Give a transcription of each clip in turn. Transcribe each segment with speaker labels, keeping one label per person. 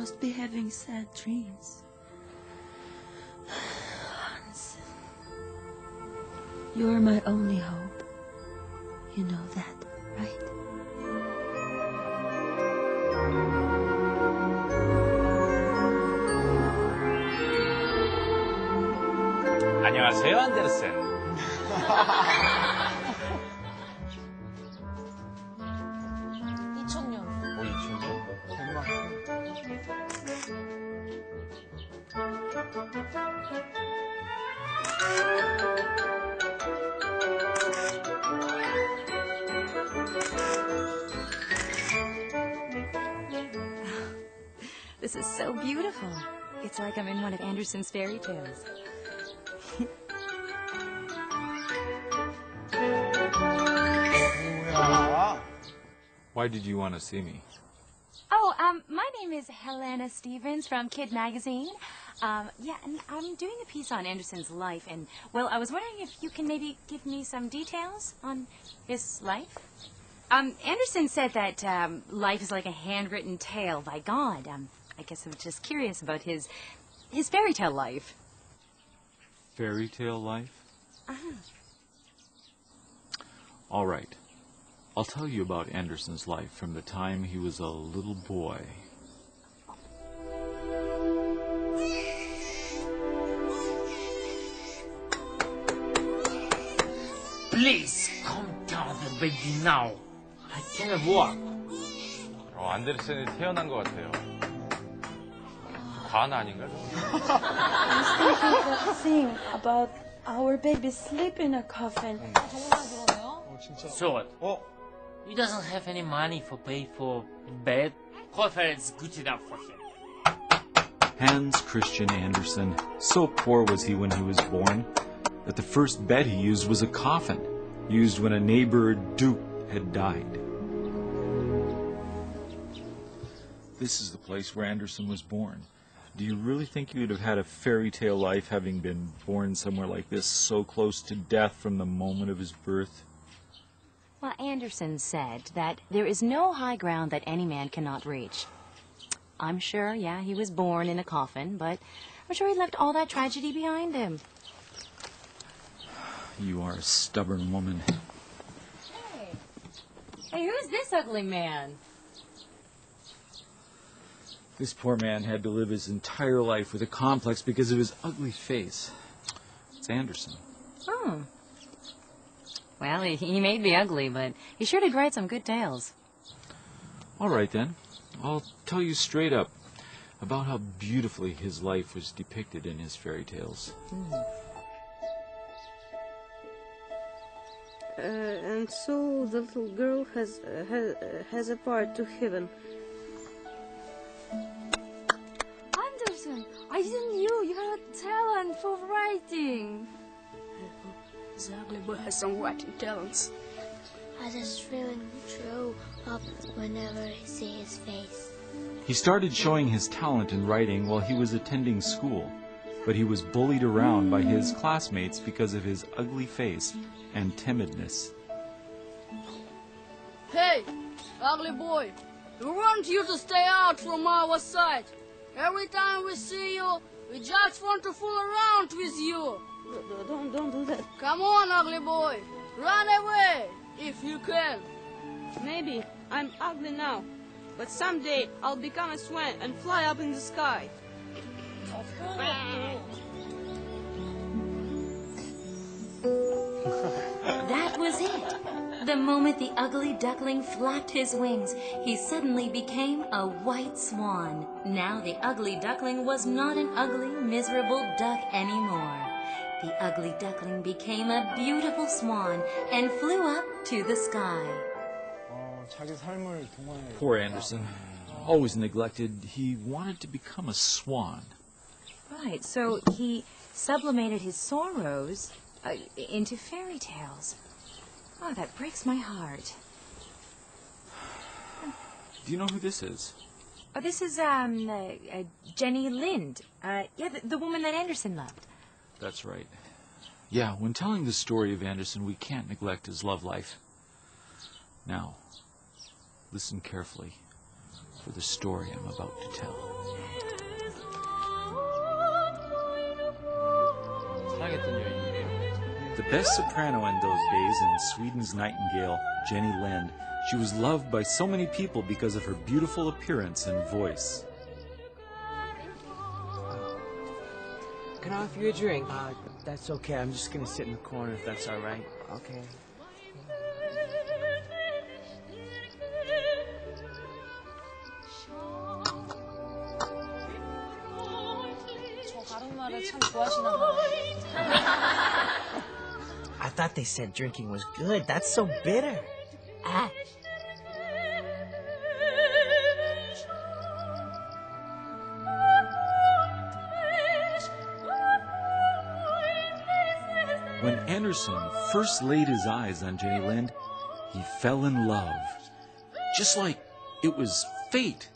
Speaker 1: must be having sad dreams. Hans, you're my only hope. You know that, right?
Speaker 2: 안녕하세요, 안데르센.
Speaker 3: 2000년.
Speaker 2: 2000년?
Speaker 3: This is so beautiful. It's like I'm in one of Andersen's fairy tales.
Speaker 2: Why did you want to see me?
Speaker 3: Oh, my name is Helena Stevens from Kid Magazine. Yeah, and I'm doing a piece on Andersen's life, and, well, I was wondering if you can maybe give me some details on his life? Andersen said that life is like a handwritten tale by God. I guess I'm just curious about his fairy tale life.
Speaker 2: Fairy tale life?
Speaker 3: Uh-huh.
Speaker 2: All right. I'll tell you about Andersen's life from the time he was a little boy.
Speaker 4: Please, calm down the baby now. I cannot walk.
Speaker 2: 안데르센이 태어난 것 같아요. 과나 아닌가?
Speaker 1: I was thinking that thing about our baby sleep in a coffin.
Speaker 4: So what? He doesn't have any money for pay for bed. Coffin is good enough for him.
Speaker 5: Hans Christian Andersen, so poor was he when he was born, that the first bed he used was a coffin, used when a neighbor duke had died. This is the place where Andersen was born. Do you really think he would have had a fairy tale life having been born somewhere like this, so close to death from the moment of his birth?
Speaker 3: Well, Andersen said that there is no high ground that any man cannot reach. I'm sure, yeah, he was born in a coffin, but I'm sure he left all that tragedy behind him.
Speaker 5: You are a stubborn woman.
Speaker 3: Hey, who's this ugly man?
Speaker 5: This poor man had to live his entire life with a complex because of his ugly face. It's Andersen.
Speaker 3: Oh. Well, he may be ugly, but he sure did write some good tales.
Speaker 5: All right, then. I'll tell you straight up about how beautifully his life was depicted in his fairy tales.
Speaker 1: And so the little girl has a part to heaven.
Speaker 6: Andersen, I didn't knew you had a talent for writing.
Speaker 7: The ugly boy has some writing talents.
Speaker 8: I just really throw up whenever I see his face.
Speaker 5: He started showing his talent in writing while he was attending school, but he was bullied around by his classmates because of his ugly face and timidness.
Speaker 7: Hey, ugly boy, we want you to stay out from our sight. Every time we see you, we just want to fool around with you.
Speaker 1: Don't do that.
Speaker 7: Come on, ugly boy, run away if you can.
Speaker 1: Maybe I'm ugly now, but someday I'll become a swan and fly up in the sky.
Speaker 3: That was it. The moment the ugly duckling flapped his wings, he suddenly became a white swan. Now the ugly duckling was not an ugly, miserable duck anymore. The ugly duckling became a beautiful swan and flew up to the sky.
Speaker 5: Poor Andersen, always neglected, he wanted to become a swan.
Speaker 3: Right, so he sublimated his sorrows into fairy tales. Oh, that breaks my heart.
Speaker 5: Do you know who this is?
Speaker 3: Oh, this is Jenny Lind. Yeah, the woman that Andersen loved.
Speaker 5: That's right. Yeah, when telling the story of Andersen, we can't neglect his love life. Now, listen carefully.
Speaker 2: for the story I'm about to tell.
Speaker 5: The best soprano in those days in Sweden's Nightingale, Jenny Lind, she was loved by so many people because of her beautiful appearance and voice.
Speaker 9: Can I offer you a drink? That's okay. I'm just gonna sit in the corner if that's all right. Okay. I thought they said drinking was good. That's so bitter. Ah.
Speaker 5: When Andersen first laid his eyes on Jenny Lind, he fell in love. Just like it was fate.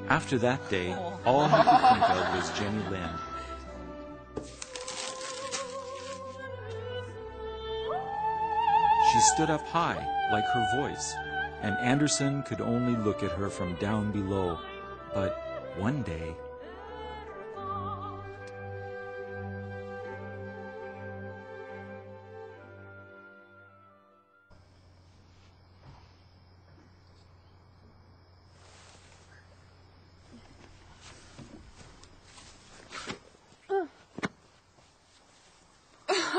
Speaker 5: After that day, all he could think of was Jenny Lind. She stood up high, like her voice, and Andersen could only look at her from down below. But one day...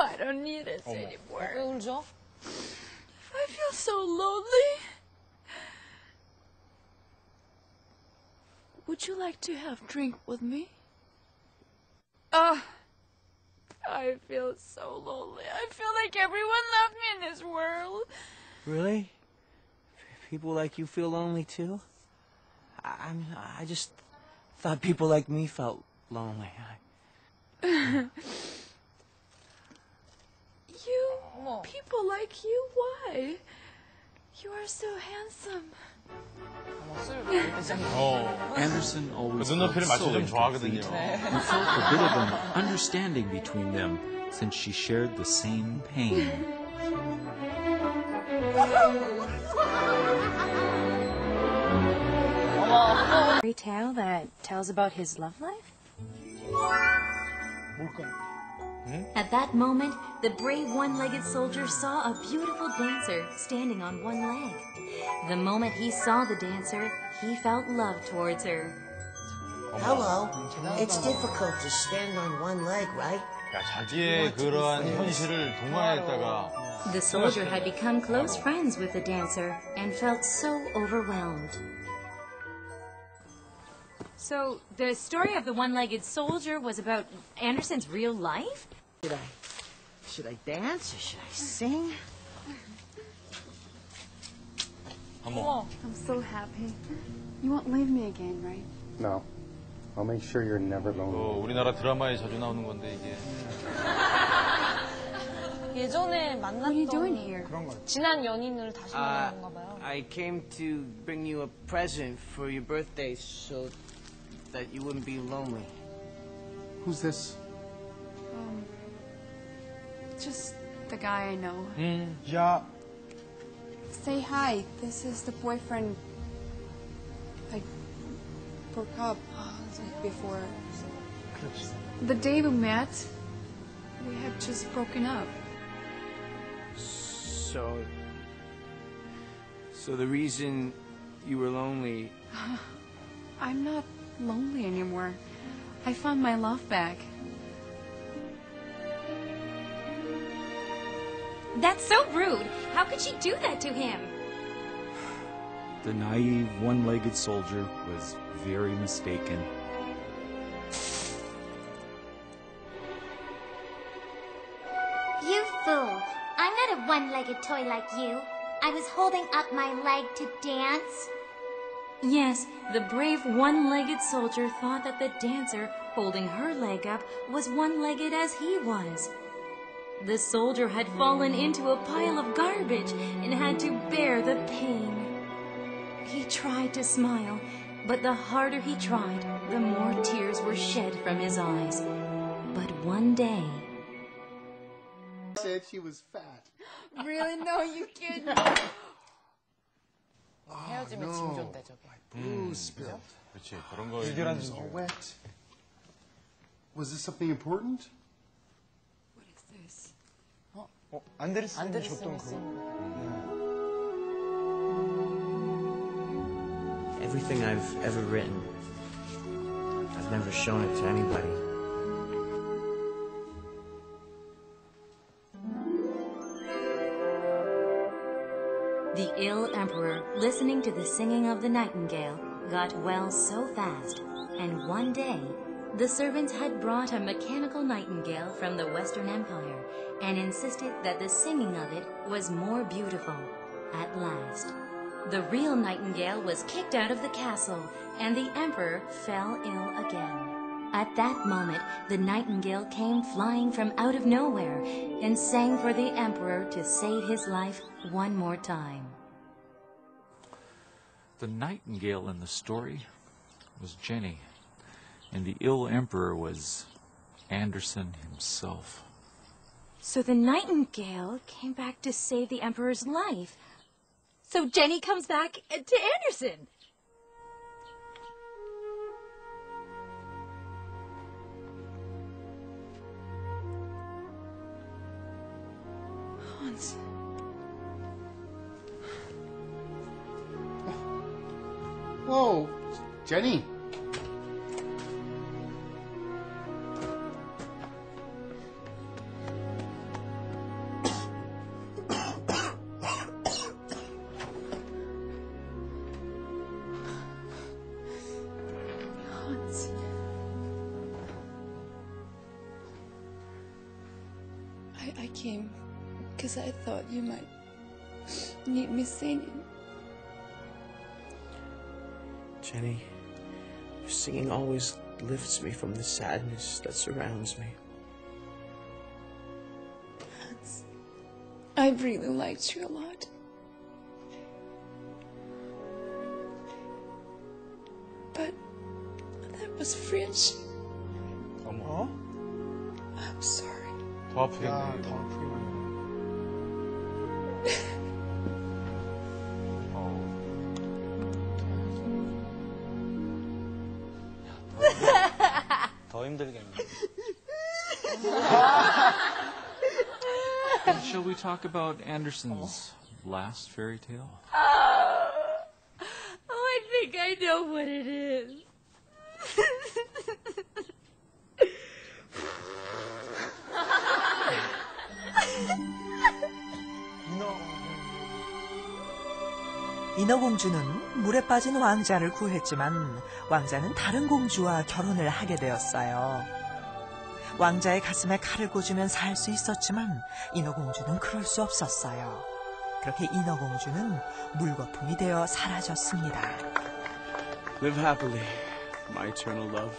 Speaker 6: I don't need this anymore. I feel so lonely. Would you like to have a drink with me? I feel so lonely. I feel like everyone left me in this world.
Speaker 9: Really? People like you feel lonely too? I just thought people like me felt lonely.
Speaker 6: People like you? Why? You are so handsome.
Speaker 5: Andersen always felt
Speaker 10: 눈높이를
Speaker 5: so
Speaker 10: 맞춰 좀
Speaker 5: incomplete
Speaker 10: 좋아하거든요.
Speaker 5: and felt a bit of an understanding between them since she shared the same pain.
Speaker 3: Fairy tale that tells about his love life? At that moment, the brave one-legged soldier saw a beautiful dancer standing on one leg. The moment he saw the dancer, he felt love towards her.
Speaker 11: Hello. It's difficult to stand on one leg, right?
Speaker 10: 야, 자기의 그러한 현실을 동화했다가
Speaker 3: The soldier had become close friends with the dancer and felt so overwhelmed. So, the story of the one-legged soldier was about Andersen's real life?
Speaker 9: Should I dance or should I sing?
Speaker 10: 어머.
Speaker 6: I'm so happy. You won't leave me again, right?
Speaker 12: No. I'll make sure you're never lonely.
Speaker 10: 우리나라 드라마에 자주 나오는 건데 이게.
Speaker 13: 예전에
Speaker 6: What are you doing
Speaker 13: 만났던
Speaker 6: here?
Speaker 13: 지난 연인을 다시 만난 건가 봐요.
Speaker 9: I came to bring you a present for your birthday so that you wouldn't be lonely.
Speaker 12: Who's this?
Speaker 6: Just the guy I know.
Speaker 12: Yeah.
Speaker 6: Say hi. This is the boyfriend I broke up before. The day we met, we had just broken up.
Speaker 9: So the reason you were lonely...
Speaker 6: I'm not lonely anymore. I found my love back.
Speaker 3: That's so rude. How could she do that to him?
Speaker 5: The naive one-legged soldier was very mistaken.
Speaker 8: You fool. I'm not a one-legged toy like you. I was holding up my leg to dance.
Speaker 3: Yes, the brave one-legged soldier thought that the dancer holding her leg up was one-legged as he was. The soldier had fallen into a pile of garbage and had to bear the pain. He tried to smile, but the harder he tried, the more tears were shed from his eyes. But one day,
Speaker 12: Said she was fat.
Speaker 6: Really? No, you kidding?
Speaker 13: 헤어지면 징조인데 저게.
Speaker 12: Blue spilled.
Speaker 10: 그렇지. 그런 거.
Speaker 12: It was all wet. Was this something important?
Speaker 6: What is this?
Speaker 9: 안데르센이 줬던 그거. Everything I've ever written, I've never shown it to anybody.
Speaker 3: The ill emperor, listening to the singing of the nightingale, got well so fast, and one day, the servants had brought a mechanical nightingale from the Western Empire and insisted that the singing of it was more beautiful. At last, the real nightingale was kicked out of the castle, and the emperor fell ill again. At that moment, the nightingale came flying from out of nowhere and sang for the emperor to save his life one more time.
Speaker 2: The nightingale in the story was Jenny, and the ill emperor was Andersen himself.
Speaker 3: So the nightingale came back to save the emperor's life. So Jenny comes back to Andersen.
Speaker 6: Hans.
Speaker 12: Whoa, Jenny.
Speaker 6: Hans. I came because I thought you might need me singing.
Speaker 9: Jenny, your singing always lifts me from the sadness that surrounds me.
Speaker 6: Hans, I really liked you a lot. But that was friendship.
Speaker 10: 어머.
Speaker 6: I'm sorry.
Speaker 10: 더 아프겠네.
Speaker 12: 더 아프게
Speaker 9: 더 힘들겠네.
Speaker 2: Shall we talk about Andersen's last fairy tale?
Speaker 3: I think I know what it is.
Speaker 14: 인어공주는 물에 빠진 왕자를 구했지만 왕자는 다른 공주와 결혼을 하게 되었어요. 왕자의 가슴에 칼을 꽂으면 살 수 있었지만 인어공주는 그럴 수 없었어요. 그렇게 인어공주는 물거품이 되어 사라졌습니다.
Speaker 9: Live happily, my eternal love.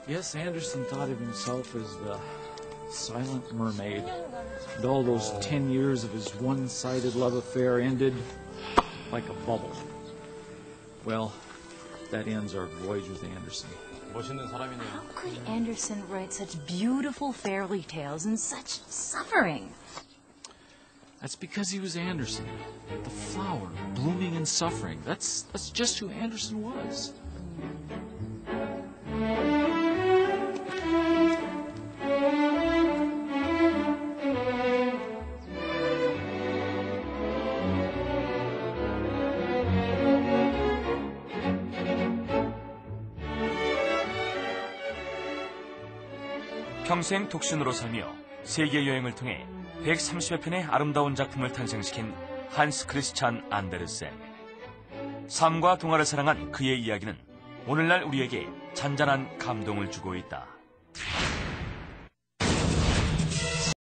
Speaker 2: Yes, Andersen thought of himself as the silent mermaid. And all those 10 years of his one-sided love affair ended like a bubble. Well, that ends our voyage with Andersen.
Speaker 10: 멋있는 사람이네요.
Speaker 3: How could Andersen write such beautiful fairy tales and such suffering?
Speaker 2: That's because he was Andersen. The flower, blooming and suffering. That's just who Andersen was.
Speaker 15: 평생 독신으로 살며 세계 여행을 통해 130여 편의 아름다운 작품을 탄생시킨 한스 크리스찬 안데르센. 삶과 동화를 사랑한 그의 이야기는 오늘날 우리에게 잔잔한 감동을 주고 있다.